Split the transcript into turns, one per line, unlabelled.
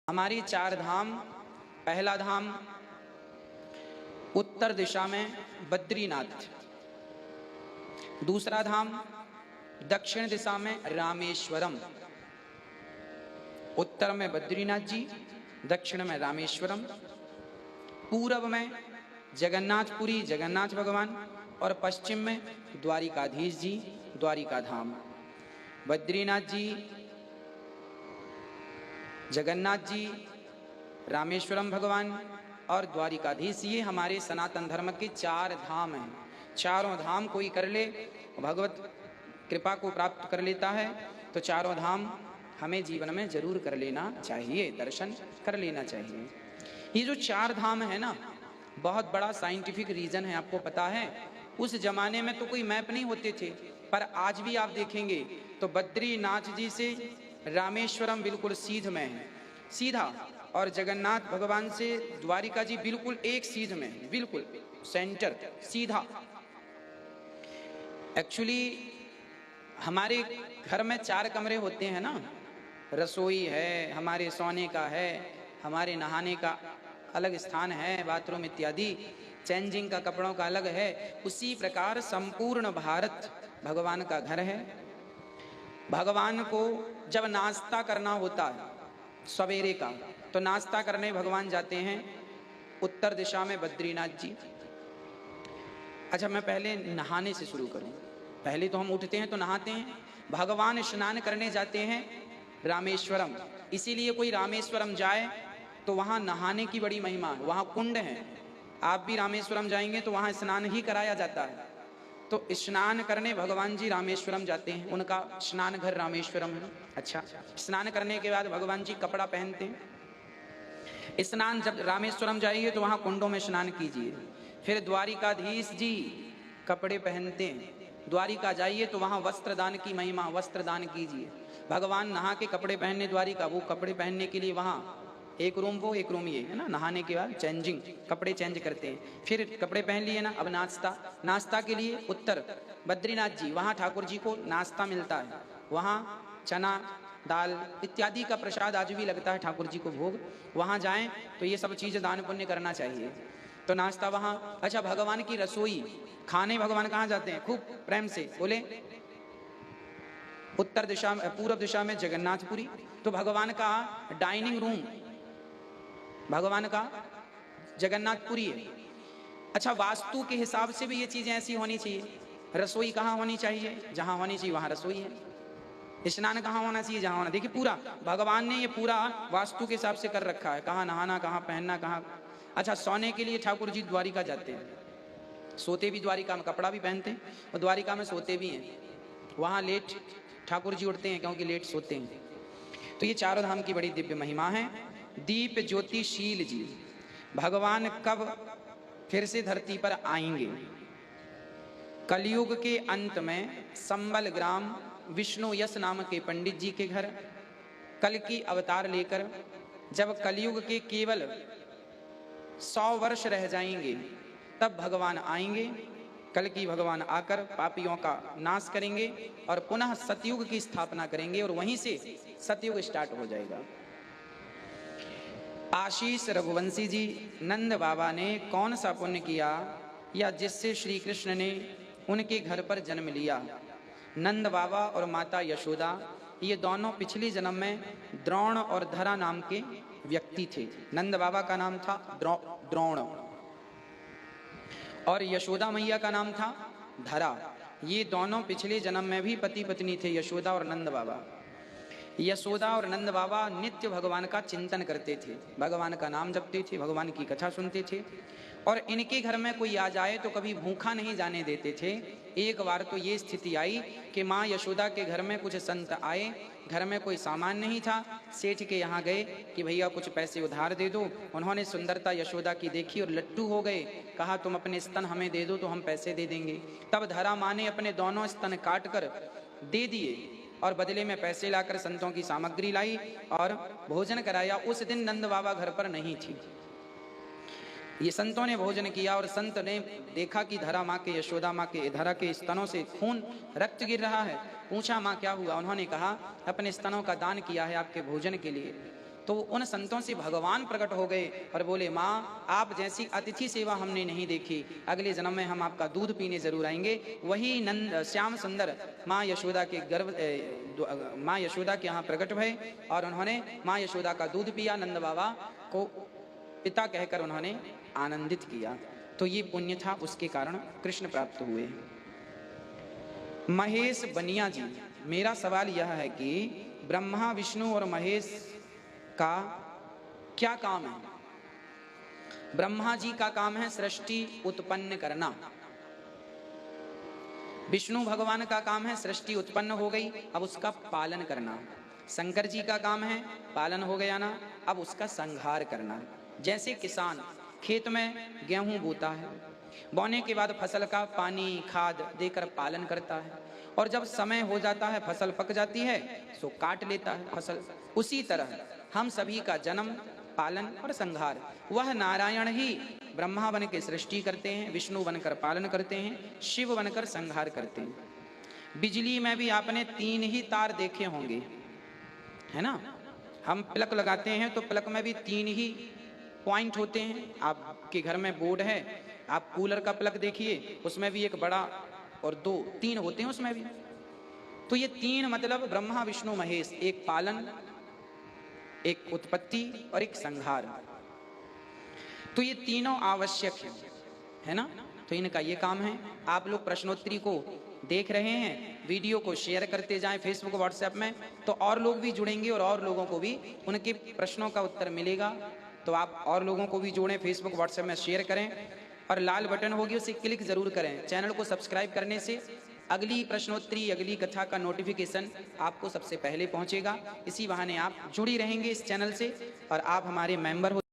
हमारी चार धाम, पहला धाम उत्तर दिशा में बद्रीनाथ, दूसरा धाम दक्षिण दिशा में रामेश्वरम। उत्तर में बद्रीनाथ जी, दक्षिण में रामेश्वरम, पूरब में जगन्नाथपुरी जगन्नाथ भगवान और पश्चिम में द्वारिकाधीश जी, द्वारिका धाम। बद्रीनाथ जी, जगन्नाथ जी, रामेश्वरम भगवान और द्वारिकाधीश, ये हमारे सनातन धर्म के चार धाम हैं। चारों धाम कोई कर ले, भगवत कृपा को प्राप्त कर लेता है, तो चारों धाम हमें जीवन में जरूर कर लेना चाहिए, दर्शन कर लेना चाहिए। ये जो चार धाम है ना, बहुत बड़ा साइंटिफिक रीजन है। आपको पता है, उस जमाने में तो कोई मैप नहीं होते थे, पर आज भी आप देखेंगे तो बद्रीनाथ जी से रामेश्वरम बिल्कुल सीध में है, सीधा, और जगन्नाथ भगवान से द्वारिका जी बिल्कुल एक सीध में, बिल्कुल सेंटर सीधा। एक्चुअली हमारे घर में चार कमरे होते हैं ना, रसोई है, हमारे सोने का है, हमारे नहाने का अलग स्थान है, बाथरूम इत्यादि, चेंजिंग का कपड़ों का अलग है। उसी प्रकार संपूर्ण भारत भगवान का घर है। भगवान को जब नाश्ता करना होता है सवेरे का, तो नाश्ता करने भगवान जाते हैं उत्तर दिशा में बद्रीनाथ जी। अच्छा, मैं पहले नहाने से शुरू करूं। पहले तो हम उठते हैं तो नहाते हैं, भगवान स्नान करने जाते हैं रामेश्वरम। इसीलिए कोई रामेश्वरम जाए तो वहाँ नहाने की बड़ी महिमा है, वहाँ कुंड है। आप भी रामेश्वरम जाएंगे तो वहाँ स्नान ही कराया जाता है। तो स्नान करने भगवान जी रामेश्वरम जाते हैं, उनका स्नान घर रामेश्वरम है। अच्छा, स्नान करने के बाद भगवान जी कपड़ा पहनते हैं। स्नान जब रामेश्वरम जाइए तो वहाँ कुंडों में स्नान कीजिए। फिर द्वारिकाधीश जी कपड़े पहनते हैं, द्वारिका जाइए तो वहाँ वस्त्रदान की महिमा, वस्त्रदान कीजिए। भगवान नहा के कपड़े पहनने द्वारिका, वो कपड़े पहनने के लिए वहाँ एक रूम वो एक रूम ये है ना, नहाने के बाद चेंजिंग, कपड़े चेंज करते हैं। फिर कपड़े पहन लिए ना, अब नाश्ता, नाश्ता के लिए उत्तर बद्रीनाथ जी, वहाँ ठाकुर जी को नाश्ता मिलता है। वहाँ चना दाल इत्यादि का प्रसाद आज भी लगता है ठाकुर जी को भोग। वहाँ जाएं तो ये सब चीज़ें दान पुण्य करना चाहिए, तो नाश्ता वहाँ। अच्छा, भगवान की रसोई खाने भगवान कहाँ जाते हैं? खूब प्रेम से बोले, उत्तर दिशा में, पूर्व दिशा में जगन्नाथपुरी। तो भगवान का डाइनिंग रूम भगवान का जगन्नाथपुरी है। अच्छा, वास्तु के हिसाब से भी ये चीजें ऐसी होनी चाहिए। रसोई कहाँ होनी चाहिए? जहां होनी चाहिए वहां रसोई है। स्नान कहाँ होना चाहिए? जहां होना। देखिए, पूरा भगवान ने ये पूरा वास्तु के हिसाब से कर रखा है, कहाँ नहाना, कहाँ पहनना, कहाँ। अच्छा, सोने के लिए ठाकुर जी द्वारिका जाते हैं, सोते भी द्वारिका में, कपड़ा भी पहनते हैं और द्वारिका में सोते भी हैं। वहाँ लेट ठाकुर जी उठते हैं क्योंकि लेट सोते हैं। तो ये चारों धाम की बड़ी दिव्य महिमा है। दीप ज्योतिशील जी भगवान कब फिर से धरती पर आएंगे? कलयुग के अंत में संबल ग्राम विष्णु यश नाम के पंडित जी के घर कल की अवतार लेकर, जब कलयुग के केवल 100 वर्ष रह जाएंगे, तब भगवान आएंगे। कल की भगवान आकर पापियों का नाश करेंगे और पुनः सतयुग की स्थापना करेंगे, और वहीं से सतयुग स्टार्ट हो जाएगा। आशीष रघुवंशी जी, नंद बाबा ने कौन सा पुण्य किया या जिससे श्री कृष्ण ने उनके घर पर जन्म लिया? नंद बाबा और माता यशोदा, ये दोनों पिछले जन्म में द्रोण और धरा नाम के व्यक्ति थे। नंद बाबा का नाम था द्रोण और यशोदा मैया का नाम था धरा। ये दोनों पिछले जन्म में भी पति पत्नी थे, यशोदा और नंद बाबा। यशोदा और नंद बाबा नित्य भगवान का चिंतन करते थे, भगवान का नाम जपते थे, भगवान की कथा सुनते थे, और इनके घर में कोई आ जाए तो कभी भूखा नहीं जाने देते थे। एक बार तो ये स्थिति आई कि माँ यशोदा के घर में कुछ संत आए, घर में कोई सामान नहीं था, सेठ के यहाँ गए कि भैया कुछ पैसे उधार दे दो। उन्होंने सुंदरता यशोदा की देखी और लट्टू हो गए, कहा तुम अपने स्तन हमें दे दो तो हम पैसे दे देंगे। तब धरा माँ ने अपने दोनों स्तन काट कर दे दिए और बदले में पैसे लाकर संतों की सामग्री लाई और भोजन कराया। उस दिन नंद बाबा घर पर नहीं थी। ये संतों ने भोजन किया और संत ने देखा कि धरा माँ के, यशोदा माँ के, धरा के स्तनों से खून रक्त गिर रहा है। पूछा माँ क्या हुआ? उन्होंने कहा अपने स्तनों का दान किया है आपके भोजन के लिए। तो उन संतों से भगवान प्रकट हो गए और बोले, माँ आप जैसी अतिथि सेवा हमने नहीं देखी, अगले जन्म में हम आपका दूध पीने जरूर आएंगे। वही नंद श्याम सुंदर माँ यशोदा के माँ यशोदा के यहाँ प्रकट भये और उन्होंने माँ यशोदा का दूध पिया, नंद बाबा को पिता कहकर उन्होंने आनंदित किया। तो ये पुण्य था, उसके कारण कृष्ण प्राप्त हुए। महेश बनिया जी, मेरा सवाल यह है कि ब्रह्मा विष्णु और महेश का क्या काम है? ब्रह्मा जी का काम है सृष्टि उत्पन्न करना, विष्णु भगवान का काम है सृष्टि उत्पन्न हो गई अब उसका पालन करना, शंकर जी का काम है पालन हो गया ना, अब उसका संहार करना। जैसे किसान खेत में गेहूं बोता है, बोने के बाद फसल का पानी खाद देकर पालन करता है, और जब समय हो जाता है फसल पक जाती है सो काट लेता है फसल। उसी तरह हम सभी का जन्म, पालन और संहार वह नारायण ही ब्रह्मा बन के सृष्टि करते हैं, विष्णु बनकर पालन करते हैं, शिव बनकर संहार करते हैं। बिजली में भी आपने 3 ही तार देखे होंगे, है ना? हम प्लग लगाते हैं तो प्लग में भी 3 ही पॉइंट होते हैं। आपके घर में बोर्ड है, आप कूलर का प्लग देखिए, उसमें भी एक बड़ा और 3 होते हैं उसमें भी। तो ये 3 मतलब ब्रह्मा विष्णु महेश, एक पालन, एक उत्पत्ति और एक संहार। तो ये तीनों आवश्यक है ना? तो इनका ये काम है। आप लोग प्रश्नोत्तरी को देख रहे हैं, वीडियो को शेयर करते जाएं फेसबुक व्हाट्सएप में, तो और लोग भी जुड़ेंगे और लोगों को भी उनके प्रश्नों का उत्तर मिलेगा। तो आप और लोगों को भी जोड़ें, फेसबुक व्हाट्सएप में शेयर करें और लाल बटन होगी उसे क्लिक जरूर करें। चैनल को सब्सक्राइब करने से अगली प्रश्नोत्तरी, अगली कथा का नोटिफिकेशन आपको सबसे पहले पहुंचेगा। इसी बहाने आप जुड़ी रहेंगे इस चैनल से और आप हमारे मेंबर हो